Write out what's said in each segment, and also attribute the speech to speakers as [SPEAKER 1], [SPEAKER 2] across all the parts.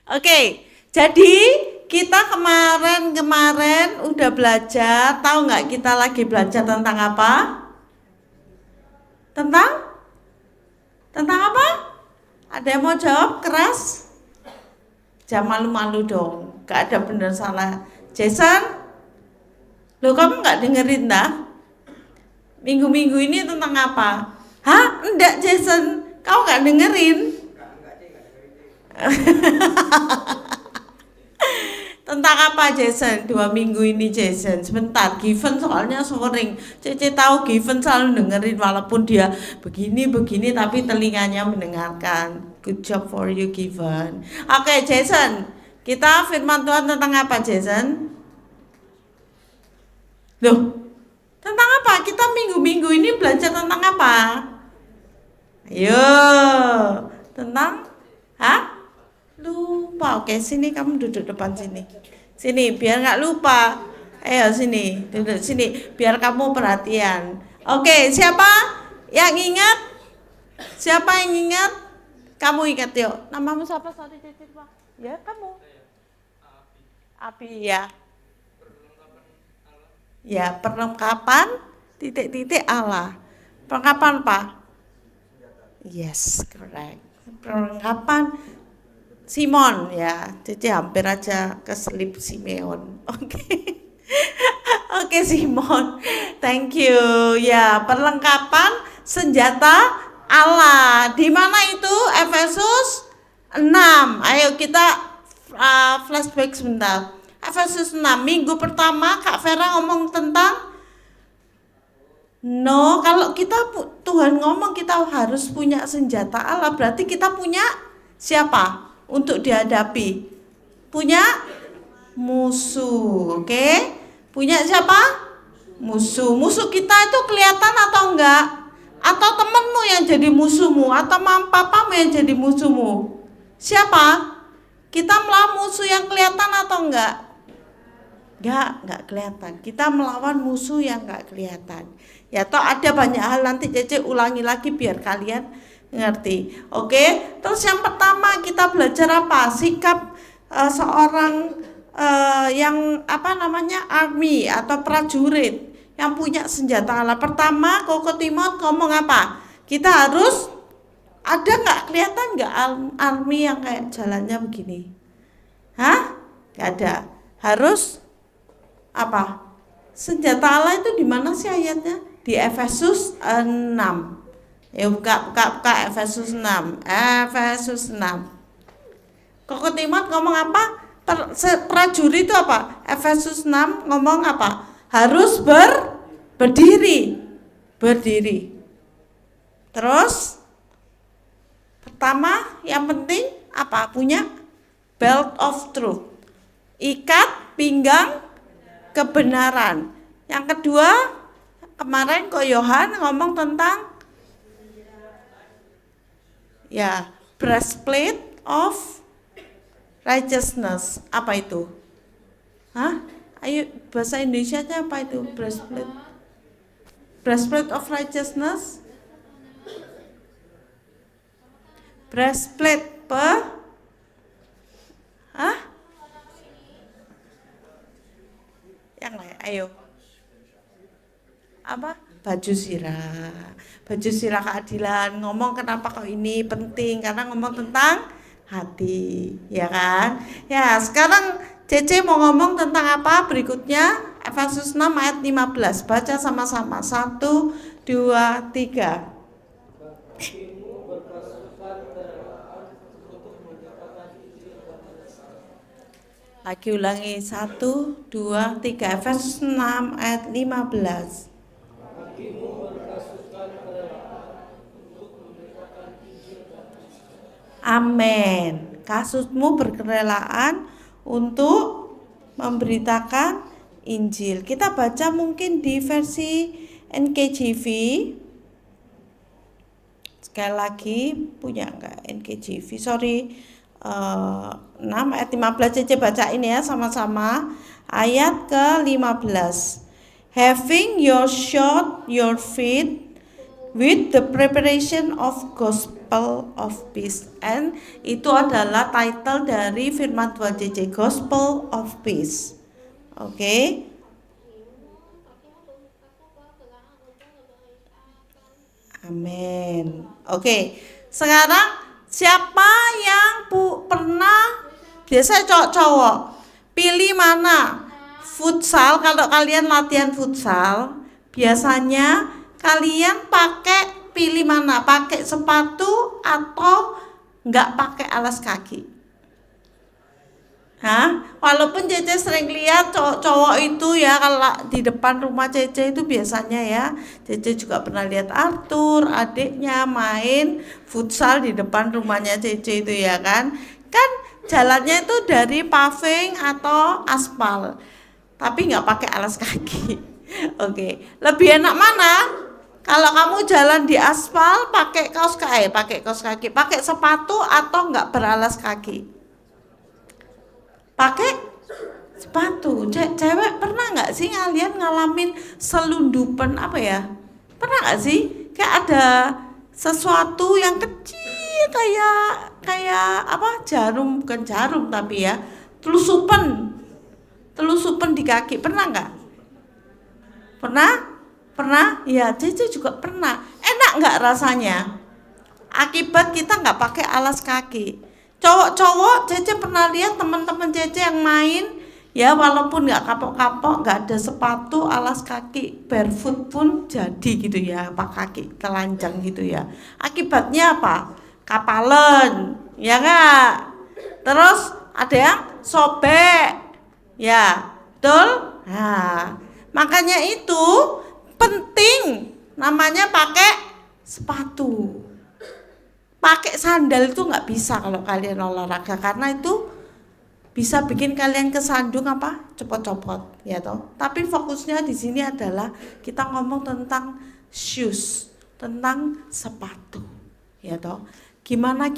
[SPEAKER 1] Oke, jadi kita kemarin udah belajar, tahu nggak kita lagi belajar tentang apa? Tentang? Tentang apa? Ada yang mau jawab keras? Jangan malu-malu dong, nggak ada benar salah. Jason, loh kamu nggak dengerin dah? Minggu-minggu ini tentang apa? Hah? Enggak Jason, kau nggak dengerin? Tentang apa Jason? 2 minggu ini Jason. Sebentar, Given soalnya sering. Cece tahu Given selalu dengerin walaupun dia begini tapi telinganya mendengarkan. Good job for you Given. Oke Jason, kita firman Tuhan tentang apa Jason? Loh, tentang apa? Kita minggu-minggu ini belajar tentang apa? Ayo, tentang? Hah? Lupa. Oke, sini kamu duduk depan sini. Sini, biar nggak lupa. Ayo sini, duduk sini, biar kamu perhatian. Oke, siapa yang ingat? Siapa yang ingat? Kamu ingat yuk. Namamu siapa? Sorry, Cicit, Pak. Ya, kamu. Abi ya. Ya, perlengkapan titik-titik Allah. Perlengkapan apa? Yes, correct. Perlengkapan Simon ya, Cici hampir aja keselip Simeon. Oke. Oke Simon, thank you. Ya, perlengkapan senjata Allah. Di mana itu? Efesus 6. Ayo kita flashback sebentar. Efesus 6. Minggu pertama Kak Vera ngomong tentang kalau kita Tuhan ngomong kita harus punya senjata Allah, berarti kita punya siapa? Untuk dihadapi, punya musuh. Oke, punya siapa? Musuh kita itu kelihatan atau enggak? Atau temenmu yang jadi musuhmu, atau papamu yang jadi musuhmu? Siapa? Kita melawan musuh yang kelihatan atau enggak? Enggak kelihatan. Kita melawan musuh yang enggak kelihatan. Ya toh ada banyak hal, nanti Cece ulangi lagi biar kalian ngerti. Oke, terus yang pertama kita belajar apa? Sikap seorang yang army atau prajurit yang punya senjata Allah. Pertama, Koko Timot ngomong apa? Kita harus ada nggak kelihatan nggak army yang kayak jalannya begini? Hah? Nggak ada. Harus apa? Senjata Allah itu di mana sih ayatnya? Di Efesus 6. Ya buka Efesus 6. Efesus 6. Koko Timot ngomong apa? Prajurit itu apa? Efesus 6 ngomong apa? Harus berdiri. Terus pertama yang penting apa? Punya belt of truth. Ikat pinggang kebenaran. Yang kedua, kemarin Ko Yohan ngomong tentang ya, breastplate of righteousness. Apa itu? Hah? Ayo bahasa Indonesianya apa itu breastplate? Breastplate of righteousness? Breastplate Hah? Yang lain, ayo. Apa? Baju sirah keadilan. Ngomong kenapa kok ini penting, karena ngomong tentang hati, ya kan? Ya, sekarang Cece mau ngomong tentang apa berikutnya? Efesus 6 ayat 15. Baca sama-sama. 1, 2, 3. Lagi ulangi. 1, 2, 3. Efesus 6 ayat 15. Amin. Kasusmu berkerelaan untuk memberitakan Injil. Kita baca mungkin di versi NKJV. Sekali lagi, punya enggak NKJV? Sorry. 6 ayat 15. Cece bacain ya sama-sama. Ayat ke-15. Having your shod your feet with the preparation of Gospel of Peace. And itu adalah title dari firman Tuhan JJ, Gospel of Peace. Oke. Amin. Oke. Sekarang siapa yang pernah, biasanya cowok-cowok, pilih mana? Futsal, kalau kalian latihan futsal, biasanya kalian pilih mana? Pakai sepatu atau enggak pakai alas kaki? Walaupun Cece sering lihat cowok itu ya, kalau di depan rumah Cece itu biasanya ya, Cece juga pernah lihat Arthur, adiknya main futsal di depan rumahnya Cece itu ya kan. Kan jalannya itu dari paving atau aspal, tapi nggak pakai alas kaki. Oke, lebih enak mana? Kalau kamu jalan di aspal pakai kaos kaki, pakai sepatu atau nggak beralas kaki? Pakai sepatu. Cewek pernah nggak sih kalian ngalamin selundupan apa ya? Pernah nggak sih? Kayak ada sesuatu yang kecil kayak apa? Jarum, bukan jarum tapi ya, telusupan di kaki. Pernah nggak? Pernah? Ya, Cece juga pernah. Enak nggak rasanya? Akibat kita nggak pakai alas kaki. Cowok-cowok, Cece pernah lihat teman-teman Cece yang main, ya walaupun nggak kapok-kapok, nggak ada sepatu, alas kaki, barefoot pun jadi gitu ya, pak kaki telanjang gitu ya. Akibatnya apa? Kapalan, ya nggak? Terus ada yang sobek, ya, betul? Nah, makanya itu penting namanya pakai sepatu. Pakai sandal itu nggak bisa kalau kalian olahraga, karena itu bisa bikin kalian kesandung copot-copot ya toh. Tapi fokusnya di sini adalah kita ngomong tentang shoes, tentang sepatu ya toh. Gimana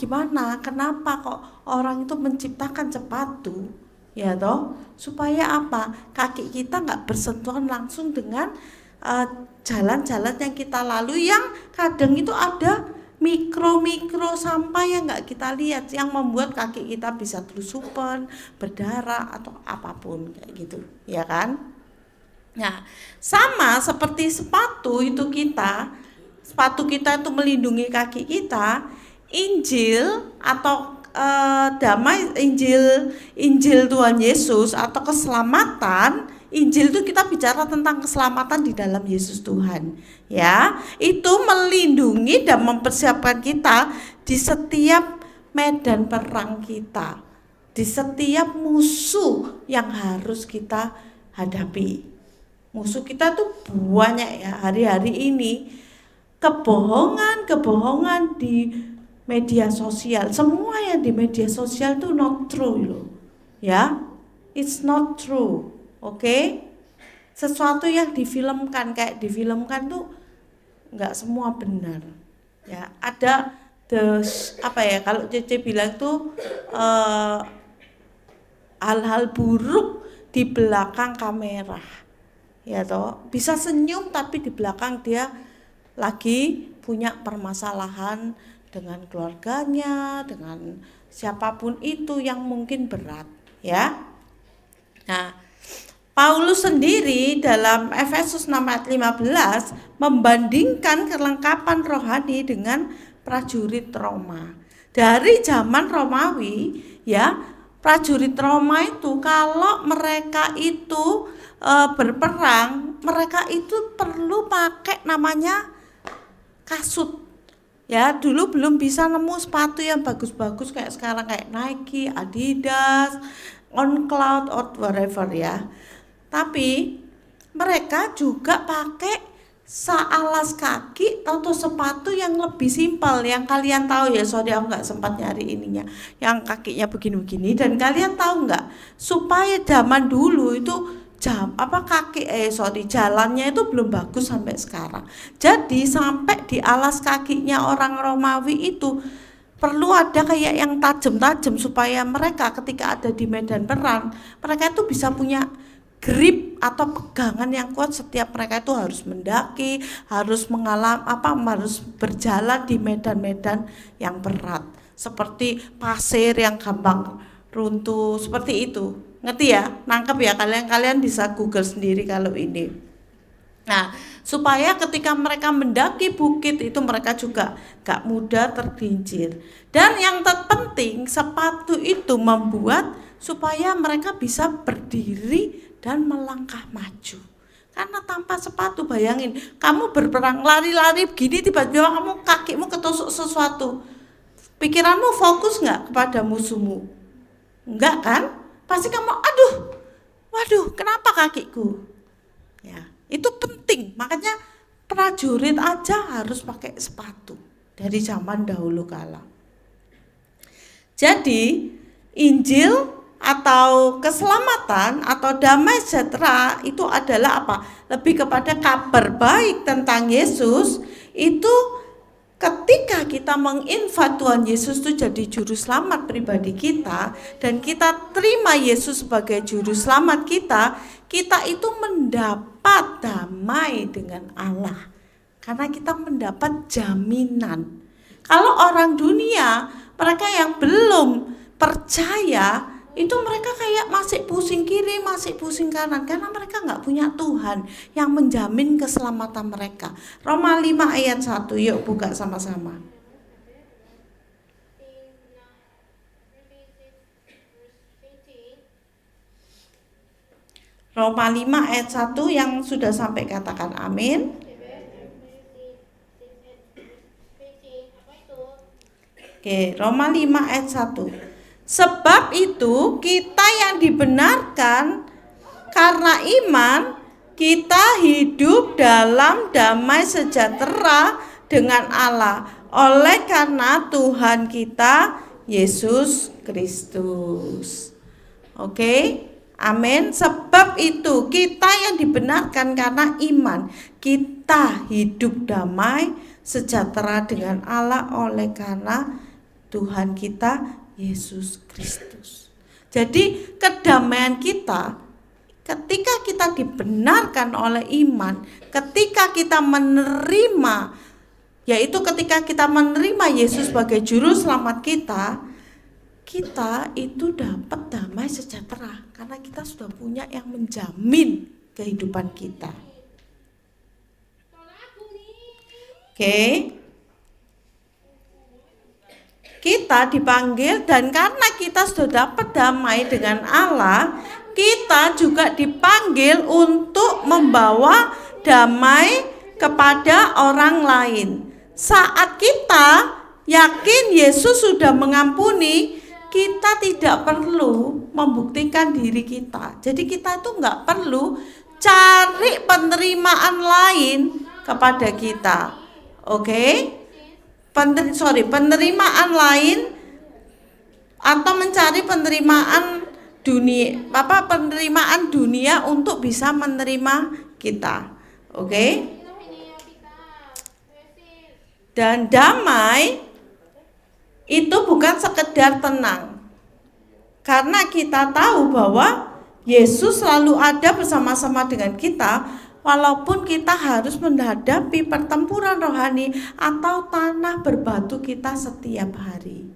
[SPEAKER 1] kenapa kok orang itu menciptakan sepatu ya toh, supaya apa? Kaki kita nggak bersentuhan langsung dengan jalan-jalan yang kita lalui, yang kadang itu ada mikro sampah yang nggak kita lihat, yang membuat kaki kita bisa telusupan, berdarah atau apapun kayak gitu, ya kan? Nah, sama seperti sepatu itu sepatu kita itu melindungi kaki kita. Injil atau damai, Injil Tuhan Yesus atau keselamatan, Injil itu kita bicara tentang keselamatan di dalam Yesus Tuhan ya. Itu melindungi dan mempersiapkan kita di setiap medan perang kita, di setiap musuh yang harus kita hadapi. Musuh kita tuh banyak ya hari-hari ini. Kebohongan di media sosial, semua yang di media sosial itu not true loh ya, it's not true. Oke? Sesuatu yang difilmkan tuh nggak semua benar ya. Ada kalau Cece bilang tuh hal-hal buruk di belakang kamera ya toh. Bisa senyum tapi di belakang dia lagi punya permasalahan dengan keluarganya, dengan siapapun itu yang mungkin berat ya. Nah, Paulus sendiri dalam Efesus 6 ayat 15 membandingkan kelengkapan rohani dengan prajurit Roma. Dari zaman Romawi ya, prajurit Roma itu kalau mereka itu berperang, mereka itu perlu pakai namanya kasut. Ya, dulu belum bisa nemu sepatu yang bagus-bagus kayak sekarang, kayak Nike, Adidas, On Cloud or whatever ya. Tapi mereka juga pakai alas kaki atau sepatu yang lebih simpel, yang kalian tahu ya. Soalnya aku nggak sempat nyari ininya, yang kakinya begini-begini. Dan kalian tahu nggak, supaya zaman dulu itu jalannya itu belum bagus sampai sekarang. Jadi sampai di alas kakinya orang Romawi itu perlu ada kayak yang tajam-tajam, supaya mereka ketika ada di medan perang, mereka itu bisa punya grip atau pegangan yang kuat. Setiap mereka itu harus mendaki, harus harus berjalan di medan-medan yang berat, seperti pasir yang gampang runtuh, seperti itu. Ngerti ya? Nangkep ya? Kalian bisa Google sendiri kalau ini. Nah, supaya ketika mereka mendaki bukit itu mereka juga gak mudah tergelincir. Dan yang terpenting, sepatu itu membuat supaya mereka bisa berdiri dan melangkah maju. Karena tanpa sepatu, bayangin, kamu berperang lari-lari begini, tiba-tiba kakimu ketusuk sesuatu. Pikiranmu fokus gak kepada musuhmu? Enggak kan? Pasti kamu, waduh, kenapa kakiku? Ya. Itu penting, makanya prajurit aja harus pakai sepatu dari zaman dahulu kala. Jadi Injil atau keselamatan atau damai sejahtera itu adalah apa? Lebih kepada kabar baik tentang Yesus. Itu ketika kita menginvite Tuhan Yesus itu jadi juru selamat pribadi kita, dan kita terima Yesus sebagai juru selamat kita itu mendapat damai dengan Allah. Karena kita mendapat jaminan. Kalau orang dunia, mereka yang belum percaya, itu mereka kayak masih pusing kiri, masih pusing kanan, karena mereka nggak punya Tuhan yang menjamin keselamatan mereka. Roma 5 ayat 1, yuk buka sama-sama. Roma 5 ayat 1 yang sudah sampai katakan amin. Oke, Roma 5 ayat 1. Sebab itu kita yang dibenarkan karena iman, kita hidup dalam damai sejahtera dengan Allah oleh karena Tuhan kita Yesus Kristus. Oke, amin. Sebab itu kita yang dibenarkan karena iman, kita hidup damai sejahtera dengan Allah oleh karena Tuhan kita Yesus Kristus. Jadi kedamaian kita ketika kita dibenarkan oleh iman, ketika kita menerima, yaitu ketika kita menerima Yesus sebagai juru selamat kita itu dapat damai sejahtera karena kita sudah punya yang menjamin kehidupan kita. Oke. Kita dipanggil, dan karena kita sudah dapat damai dengan Allah, kita juga dipanggil untuk membawa damai kepada orang lain. Saat kita yakin Yesus sudah mengampuni, kita tidak perlu membuktikan diri kita. Jadi kita itu nggak perlu cari penerimaan lain kepada kita. Oke? Penerimaan lain atau mencari penerimaan dunia untuk bisa menerima kita. Oke? Dan damai itu bukan sekedar tenang. Karena kita tahu bahwa Yesus selalu ada bersama-sama dengan kita, walaupun kita harus menghadapi pertempuran rohani atau tanah berbatu kita setiap hari.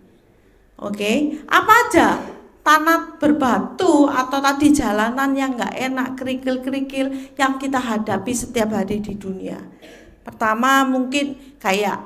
[SPEAKER 1] Oke, apa aja tanah berbatu atau tadi jalanan yang gak enak, kerikil-kerikil yang kita hadapi setiap hari di dunia. Pertama mungkin kayak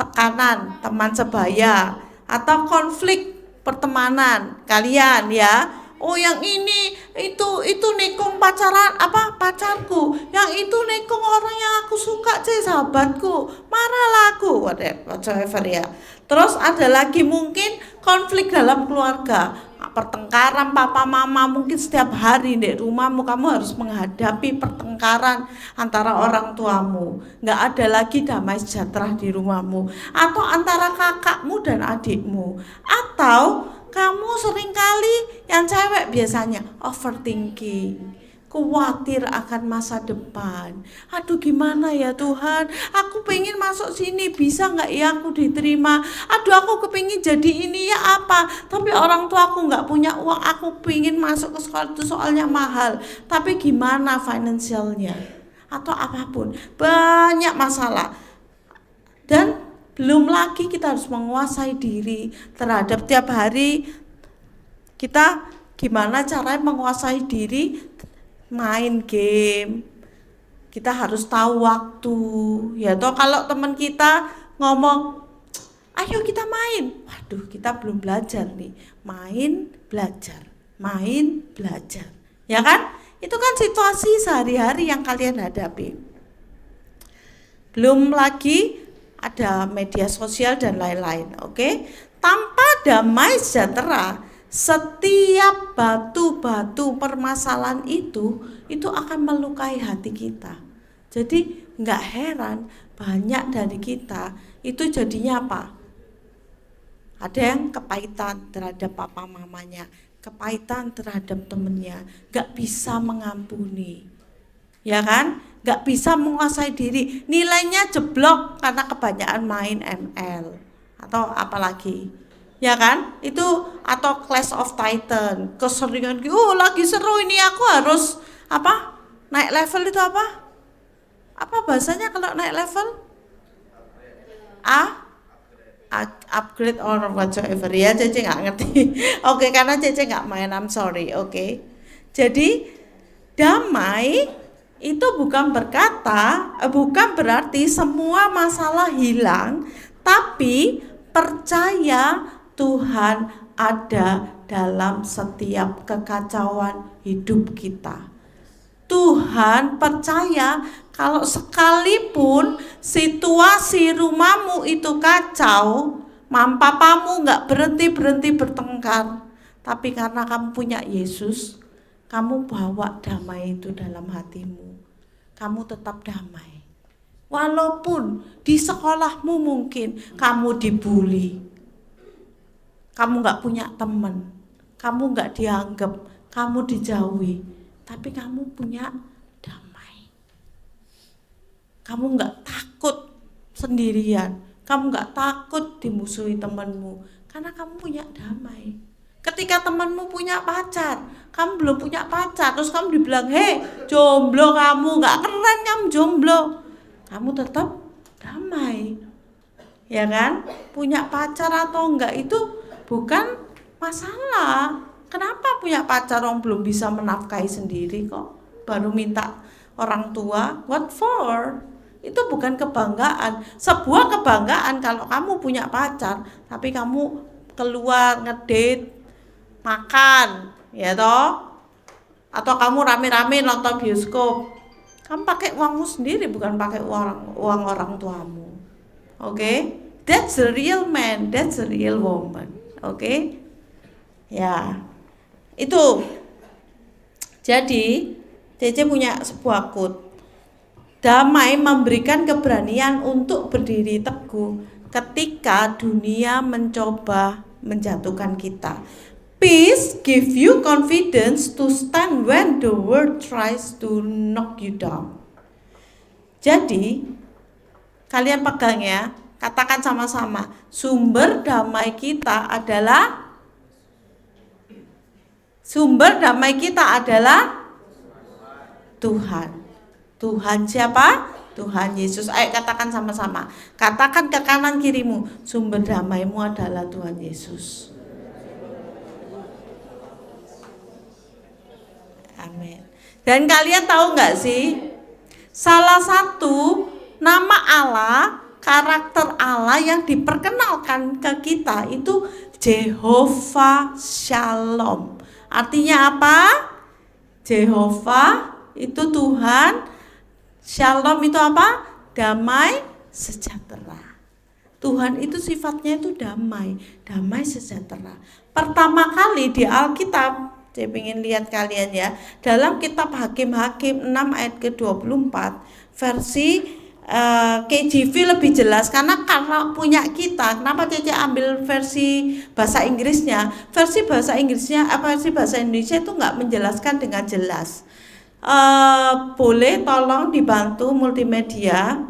[SPEAKER 1] tekanan teman sebaya atau konflik pertemanan kalian ya. Oh yang ini itu nikung pacarku, yang itu nikung orang yang aku suka sahabatku, marahlah aku, whatever ya. Terus ada lagi mungkin konflik dalam keluarga, pertengkaran papa mama, mungkin setiap hari di rumahmu kamu harus menghadapi pertengkaran antara orang tuamu, nggak ada lagi damai sejahtera di rumahmu, atau antara kakakmu dan adikmu, atau kamu seringkali yang cewek biasanya overthinking, khawatir akan masa depan. Aduh gimana ya Tuhan, aku pengen masuk sini, bisa nggak ya aku diterima? Aduh aku kepingin jadi ini ya apa, tapi orang tua aku nggak punya uang, aku pengen masuk ke sekolah itu soalnya mahal, tapi gimana finansialnya? Atau apapun, banyak masalah. Dan belum lagi kita harus menguasai diri terhadap tiap hari kita gimana caranya menguasai diri, main game. Kita harus tahu waktu. Ya toh kalau teman kita ngomong, ayo kita main. Waduh, kita belum belajar nih. Main, belajar. Main, belajar. Ya kan? Itu kan situasi sehari-hari yang kalian hadapi. Belum lagi ada media sosial dan lain-lain, oke? Tanpa damai sejahtera, setiap batu-batu permasalahan itu akan melukai hati kita. Jadi nggak heran banyak dari kita itu jadinya apa? Ada yang kepahitan terhadap papa mamanya, kepahitan terhadap temennya, nggak bisa mengampuni, ya kan? Nggak bisa menguasai diri, nilainya jeblok karena kebanyakan main ML atau apalagi, ya kan? Itu atau Clash of Titan, keseringan, lagi seru ini aku harus apa? Naik level itu apa? Apa bahasanya kalau naik level? Upgrade or whatsoever ya, Cece nggak ngerti. Oke, karena Cece nggak main, I'm sorry. Oke. Jadi damai itu bukan berarti semua masalah hilang, tapi percaya Tuhan ada dalam setiap kekacauan hidup kita. Tuhan percaya kalau sekalipun situasi rumahmu itu kacau, papamu nggak berhenti bertengkar, tapi karena kamu punya Yesus, kamu bawa damai itu dalam hatimu. Kamu tetap damai. Walaupun di sekolahmu mungkin kamu dibully, kamu nggak punya teman, kamu nggak dianggap, kamu dijauhi, tapi kamu punya damai. Kamu nggak takut sendirian, kamu nggak takut dimusuhi temanmu, karena kamu punya damai. Ketika temanmu punya pacar, kamu belum punya pacar, terus kamu dibilang, hei jomblo kamu, nggak keren kamu jomblo, kamu tetap damai, ya kan? Punya pacar atau enggak itu bukan masalah. Kenapa punya pacar orang belum bisa menafkahi sendiri kok, baru minta orang tua? What for? Itu bukan kebanggaan. Sebuah kebanggaan kalau kamu punya pacar, tapi kamu keluar ngedate, makan, ya toh, atau kamu rame-rame nonton bioskop, kamu pakai uangmu sendiri, bukan pakai uang orang tuamu. Oke? That's the real man, that's the real woman. Oke? Ya, itu. Jadi Cece punya sebuah quote, damai memberikan keberanian untuk berdiri teguh ketika dunia mencoba menjatuhkan kita. Peace give you confidence to stand when the world tries to knock you down. Jadi, kalian pegang ya, katakan sama-sama, sumber damai kita adalah Tuhan. Tuhan siapa? Tuhan Yesus. Ayo katakan sama-sama. Katakan ke kanan kirimu, sumber damaimu adalah Tuhan Yesus. Amin. Dan kalian tahu nggak sih, salah satu nama Allah, karakter Allah yang diperkenalkan ke kita itu Jehovah Shalom. Artinya apa? Jehovah itu Tuhan, Shalom itu apa? Damai sejahtera. Tuhan itu sifatnya itu damai sejahtera. Pertama kali di Alkitab, saya ingin lihat kalian ya, dalam kitab Hakim-Hakim 6 ayat ke-24 versi KJV lebih jelas, karena kalau punya kita, kenapa Cece ambil versi bahasa Inggrisnya? Versi bahasa Indonesia itu nggak menjelaskan dengan jelas. Boleh tolong dibantu multimedia.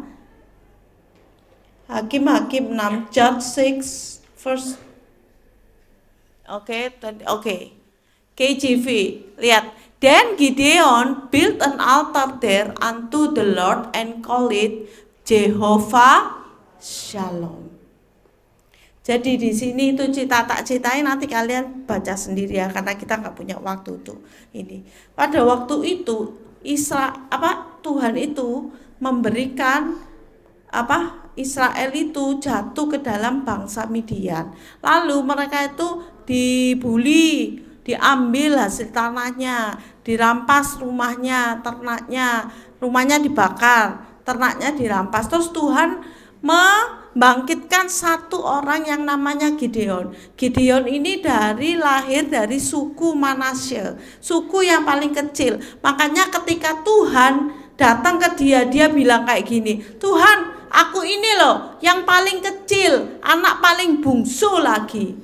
[SPEAKER 1] Hakim-Hakim 6, Judge 6, verse. Oke. KJV, lihat. Then Gideon built an altar there unto the Lord and called it Jehovah Shalom. Jadi di sini itu tak ceritain, nanti kalian baca sendiri ya, karena kita nggak punya waktu untuk ini. Pada waktu itu Tuhan itu memberikan Israel itu jatuh ke dalam bangsa Midian. Lalu mereka itu dibuli, diambil hasil tanahnya, dirampas rumahnya, ternaknya, rumahnya dibakar, ternaknya dirampas. Terus Tuhan membangkitkan satu orang yang namanya Gideon. Gideon ini lahir dari suku Manasye, suku yang paling kecil. Makanya ketika Tuhan datang ke dia bilang kayak gini, Tuhan, aku ini loh yang paling kecil, anak paling bungsu lagi.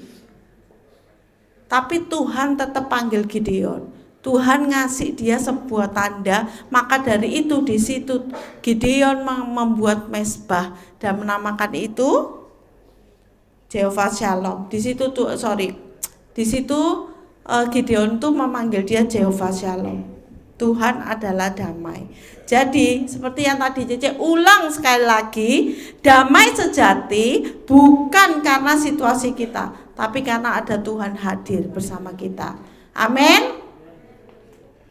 [SPEAKER 1] Tapi Tuhan tetap panggil Gideon. Tuhan ngasih dia sebuah tanda, maka dari itu di situ Gideon membuat mezbah dan menamakan itu Jehovah Shalom. Di situ Gideon tuh memanggil dia Jehovah Shalom. Tuhan adalah damai. Jadi seperti yang tadi Cece ulang sekali lagi, damai sejati bukan karena situasi kita, tapi karena ada Tuhan hadir bersama kita. Amin.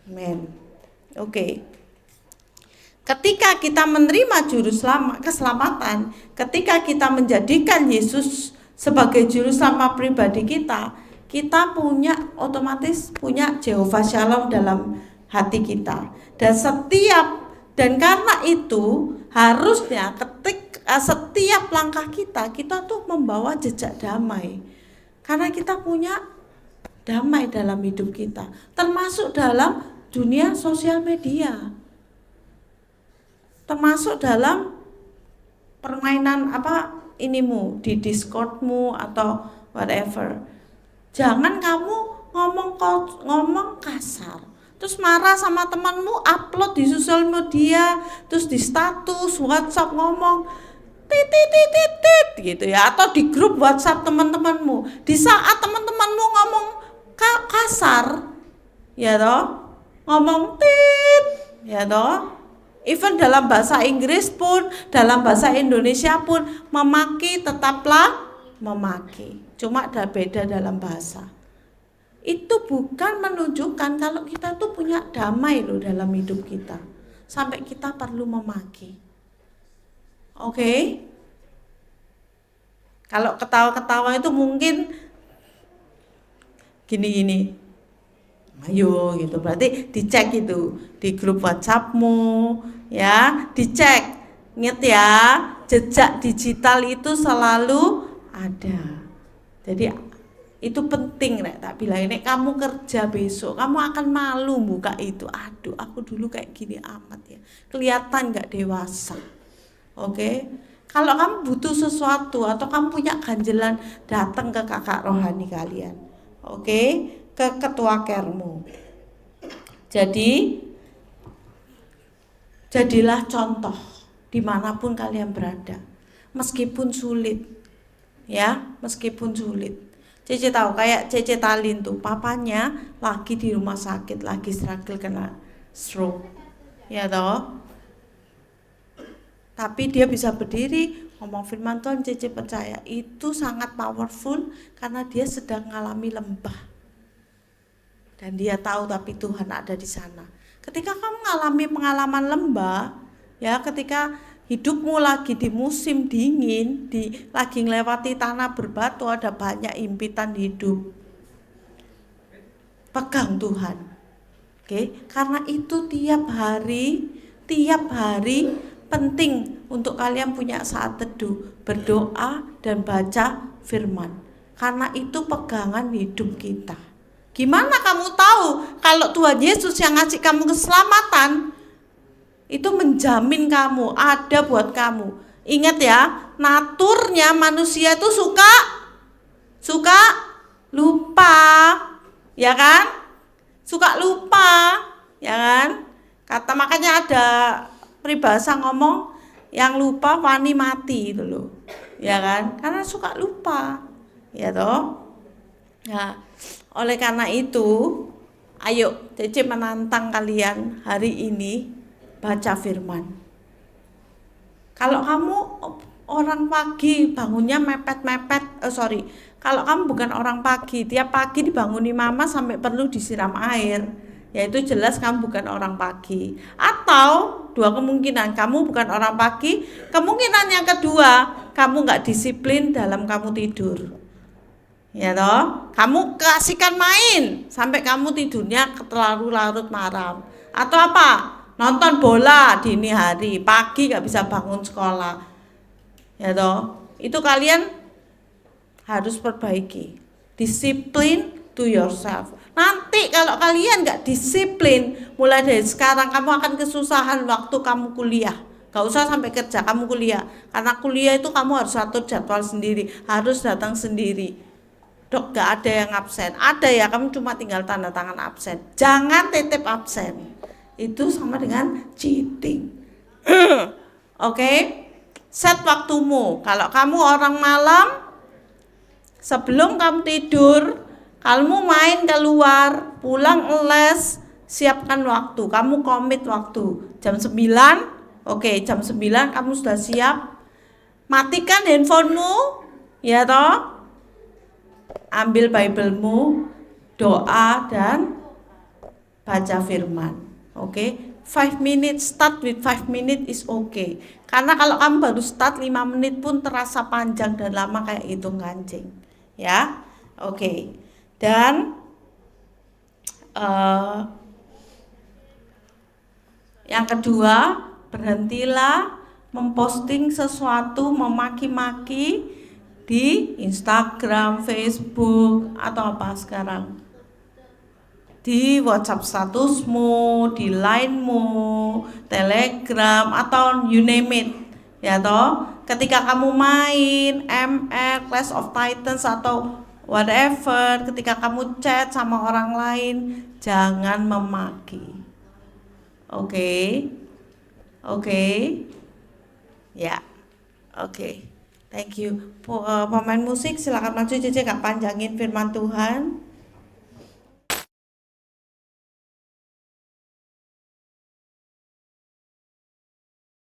[SPEAKER 1] Amin. Oke. Ketika kita menerima juru keselamatan, ketika kita menjadikan Yesus sebagai juru selamat pribadi kita otomatis punya Jehovah Shalom dalam hati kita. Dan karena itu harusnya setiap langkah kita tuh membawa jejak damai. Karena kita punya damai dalam hidup kita, termasuk dalam dunia sosial media, termasuk dalam permainan di Discordmu atau whatever. Jangan kamu ngomong kasar, terus marah sama temanmu, upload di sosial media, terus di status WhatsApp ngomong titit gitu ya, atau di grup WhatsApp teman-temanmu. Di saat teman-temanmu ngomong kasar, ya toh, ngomong tit, ya toh. Even dalam bahasa Inggris pun, dalam bahasa Indonesia pun, memaki tetaplah memaki. Cuma ada beda dalam bahasa. Itu bukan menunjukkan kalau kita tuh punya damai loh dalam hidup kita, sampai kita perlu memaki. Oke? Kalau ketawa-ketawa itu mungkin gini-gini, ayo gitu, berarti dicek itu di grup WhatsAppmu ya, dicek. Ingat ya, jejak digital itu selalu ada. Jadi itu penting, tak bilang ini kamu kerja besok, kamu akan malu buka itu. Aduh, aku dulu kayak gini amat ya, kelihatan gak dewasa. Oke? Kalau kamu butuh sesuatu atau kamu punya ganjelan, datang ke kakak rohani kalian. Oke? Ke ketua kermu. Jadi jadilah contoh dimanapun kalian berada, meskipun sulit ya, meskipun sulit. Cece tahu, kayak Cece Talin tuh, papanya lagi di rumah sakit, lagi struggle kena stroke, ya toh. Tapi dia bisa berdiri ngomong firman Tuhan. Cece percaya itu sangat powerful karena dia sedang mengalami lembah. Dan dia tahu tapi Tuhan ada di sana. Ketika kamu mengalami pengalaman lembah, ya, ketika hidupmu lagi di musim dingin, lagi melewati tanah berbatu, ada banyak impitan hidup, pegang Tuhan. Oke, karena itu tiap hari penting untuk kalian punya saat teduh, berdoa dan baca firman. Karena itu pegangan hidup kita. Gimana kamu tahu kalau Tuhan Yesus yang ngasih kamu keselamatan itu menjamin kamu, ada buat kamu. Ingat ya, naturnya manusia itu suka lupa, ya kan? Suka lupa, ya kan? Makanya ada peribahasa ngomong yang lupa wani mati itu loh. Ya kan? Karena suka lupa. Ya toh? Nah, oleh karena itu, ayo Cece menantang kalian hari ini baca firman. Kalau kamu orang pagi bangunnya mepet-mepet, kalau kamu bukan orang pagi, tiap pagi dibanguni mama sampai perlu disiram air, ya itu jelas kamu bukan orang pagi. Atau dua kemungkinan, kamu bukan orang pagi, kemungkinan yang kedua, kamu nggak disiplin dalam kamu tidur. Ya toh, kamu kasihkan main sampai kamu tidurnya terlalu larut malam. Atau apa? Nonton bola dini hari, pagi nggak bisa bangun sekolah. Ya toh, itu kalian harus perbaiki. Disiplin to yourself. Nanti kalau kalian nggak disiplin, mulai dari sekarang kamu akan kesusahan waktu kamu kuliah. Gak usah sampai kerja, kamu kuliah. Karena kuliah itu kamu harus atur jadwal sendiri, harus datang sendiri. Dok, gak ada yang absen. Ada ya, kamu cuma tinggal tanda tangan absen. Jangan titip absen. Itu sama dengan cheating. Oke? Set waktumu. Kalau kamu orang malam, sebelum kamu tidur, kamu main keluar, pulang les, siapkan waktu. Kamu komit waktu. Jam 9, oke, jam 9 kamu sudah siap. Matikan handphonemu, ya toh? Ambil Bible-mu, doa dan baca firman. Oke, 5 minutes, start with 5 minutes is okay. Karena kalau kamu baru start 5 menit pun terasa panjang dan lama kayak hitung kancing. Ya, oke. Dan yang kedua, berhentilah memposting sesuatu, memaki-maki di Instagram, Facebook, atau apa sekarang, di WhatsApp statusmu, di Line-mu, Telegram, atau you name it, ya toh. Ketika kamu main ML, Clash of Titans atau whatever, ketika kamu chat sama orang lain, jangan memaki. Oke, ya, oke. Thank you. Pemain musik silakan maju, Cece gak panjangin firman Tuhan.